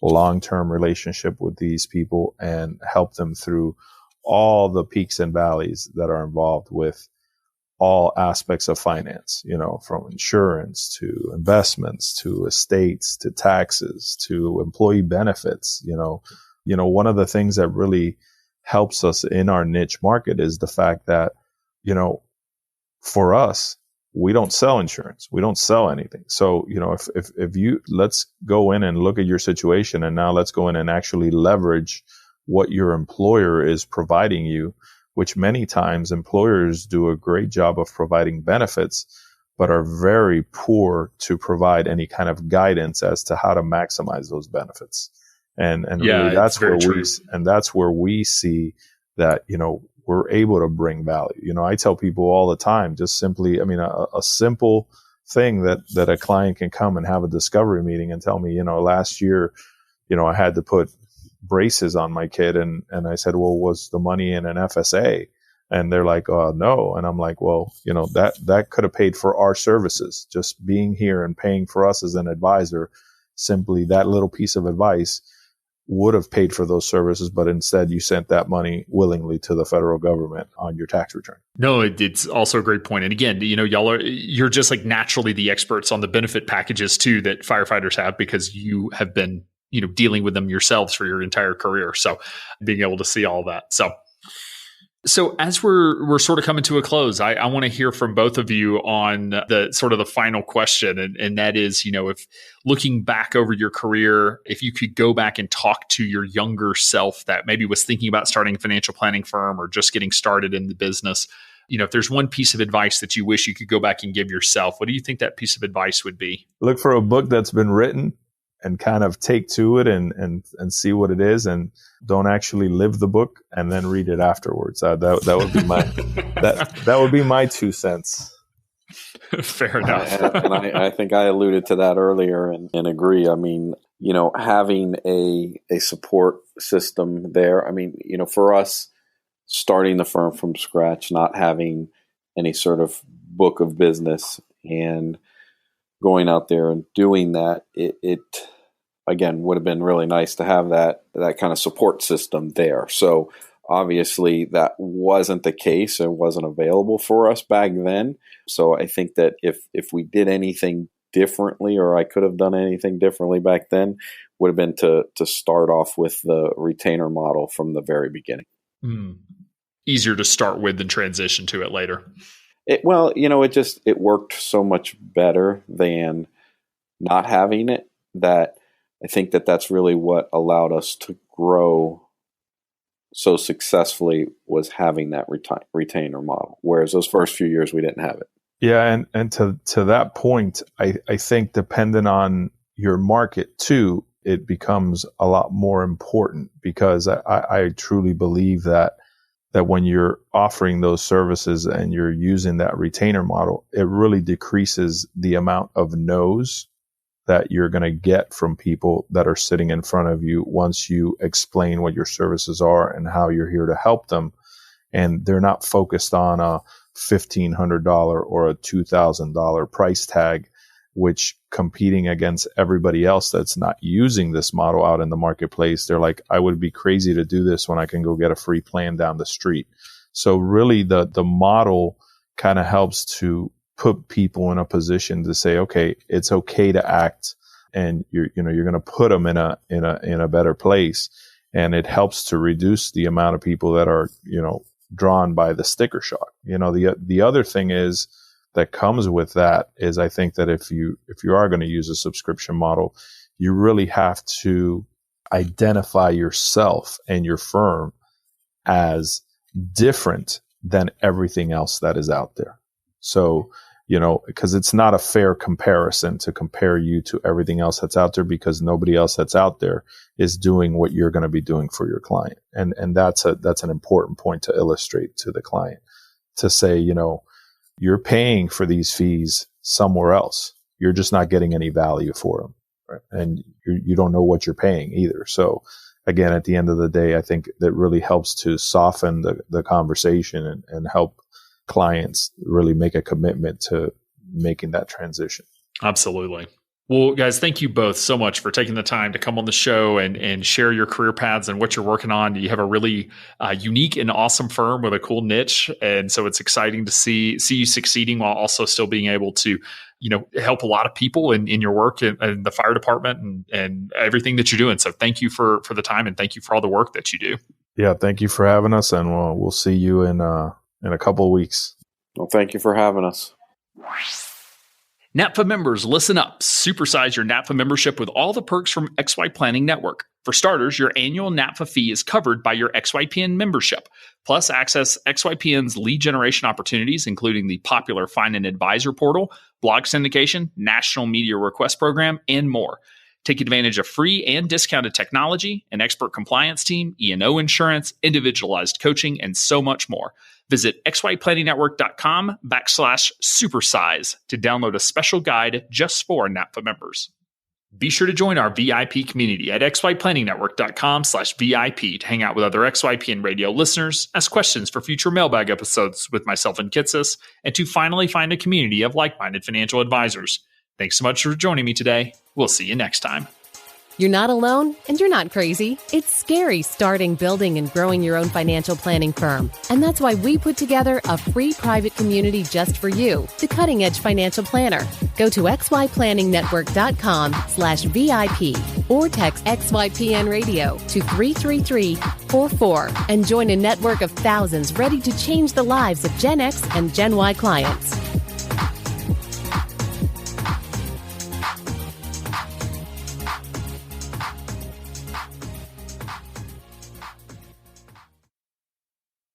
long-term relationship with these people and help them through all the peaks and valleys that are involved with all aspects of finance, from insurance to investments to estates to taxes to employee benefits. One of the things that really helps us in our niche market is the fact that, for us, we don't sell insurance. We don't sell anything. So, if you, let's go in and look at your situation, and now let's go in and actually leverage what your employer is providing you, which many times employers do a great job of providing benefits, but are very poor to provide any kind of guidance as to how to maximize those benefits. And really that's where we see that, we're able to bring value. I tell people all the time, just simply, a simple thing that a client can come and have a discovery meeting and tell me, last year, I had to put braces on my kid. And I said, well, was the money in an FSA? And they're like, no. And I'm like, well, that could have paid for our services. Just being here and paying for us as an advisor, simply that little piece of advice would have paid for those services, but instead you sent that money willingly to the federal government on your tax return. No, it's also a great point. And again, you're just like naturally the experts on the benefit packages too that firefighters have, because you have been, dealing with them yourselves for your entire career. So being able to see all that. So as we're sort of coming to a close, I want to hear from both of you on the sort of the final question. And that is, if looking back over your career, if you could go back and talk to your younger self that maybe was thinking about starting a financial planning firm or just getting started in the business, if there's one piece of advice that you wish you could go back and give yourself, what do you think that piece of advice would be? Look for a book that's been written and kind of take to it and see what it is, and don't actually live the book and then read it afterwards. That would be my that would be my 2 cents. Fair enough. And I think I alluded to that earlier and agree. I mean, having a support system there. I mean, for us starting the firm from scratch, not having any sort of book of business and going out there and doing that, it again would have been really nice to have that kind of support system there. So obviously that wasn't the case. It wasn't available for us back then. So I think that if we did anything differently, or I could have done anything differently back then, would have been to start off with the retainer model from the very beginning. Easier to start with than transition to it later. It worked so much better than not having it, that I think that's really what allowed us to grow so successfully, was having that retainer model. Whereas those first few years we didn't have it. Yeah, and to that point, I think depending on your market too, it becomes a lot more important, because I truly believe that when you're offering those services and you're using that retainer model, it really decreases the amount of no's that you're going to get from people that are sitting in front of you once you explain what your services are and how you're here to help them. And they're not focused on a $1,500 or a $2,000 price tag, which competing against everybody else that's not using this model out in the marketplace, they're like, I would be crazy to do this when I can go get a free plan down the street. So really the model kind of helps to put people in a position to say, okay, it's okay to act, and you're going to put them in a better place. And it helps to reduce the amount of people that are, drawn by the sticker shock. The other thing is that comes with that is, I think that if you are going to use a subscription model, you really have to identify yourself and your firm as different than everything else that is out there. So, because it's not a fair comparison to compare you to everything else that's out there, because nobody else that's out there is doing what you're going to be doing for your client. And that's an important point to illustrate to the client, to say, you're paying for these fees somewhere else. You're just not getting any value for them. Right? And you don't know what you're paying either. So again, at the end of the day, I think that really helps to soften the conversation and help clients really make a commitment to making that transition. Absolutely. Well, guys, thank you both so much for taking the time to come on the show and share your career paths and what you're working on. You have a really unique and awesome firm with a cool niche. And so it's exciting to see you succeeding while also still being able to, help a lot of people in your work in the fire department and everything that you're doing. So thank you for the time, and thank you for all the work that you do. Yeah, thank you for having us, and we'll see you in a couple of weeks. Well, thank you for having us. NAPFA members, listen up. Supersize your NAPFA membership with all the perks from XY Planning Network. For starters, your annual NAPFA fee is covered by your XYPN membership. Plus, access XYPN's lead generation opportunities, including the popular Find an Advisor portal, blog syndication, national media request program, and more. Take advantage of free and discounted technology, an expert compliance team, E&O insurance, individualized coaching, and so much more. Visit xyplanningnetwork.com/supersize to download a special guide just for NAPFA members. Be sure to join our VIP community at xyplanningnetwork.com/VIP to hang out with other XYPN radio listeners, ask questions for future mailbag episodes with myself and Kitsis, and to finally find a community of like-minded financial advisors. Thanks so much for joining me today. We'll see you next time. You're not alone, and you're not crazy. It's scary starting, building, and growing your own financial planning firm. And that's why we put together a free private community just for you, the Cutting Edge Financial Planner. Go to xyplanningnetwork.com/VIP or text XYPN Radio to 33344 and join a network of thousands ready to change the lives of Gen X and Gen Y clients.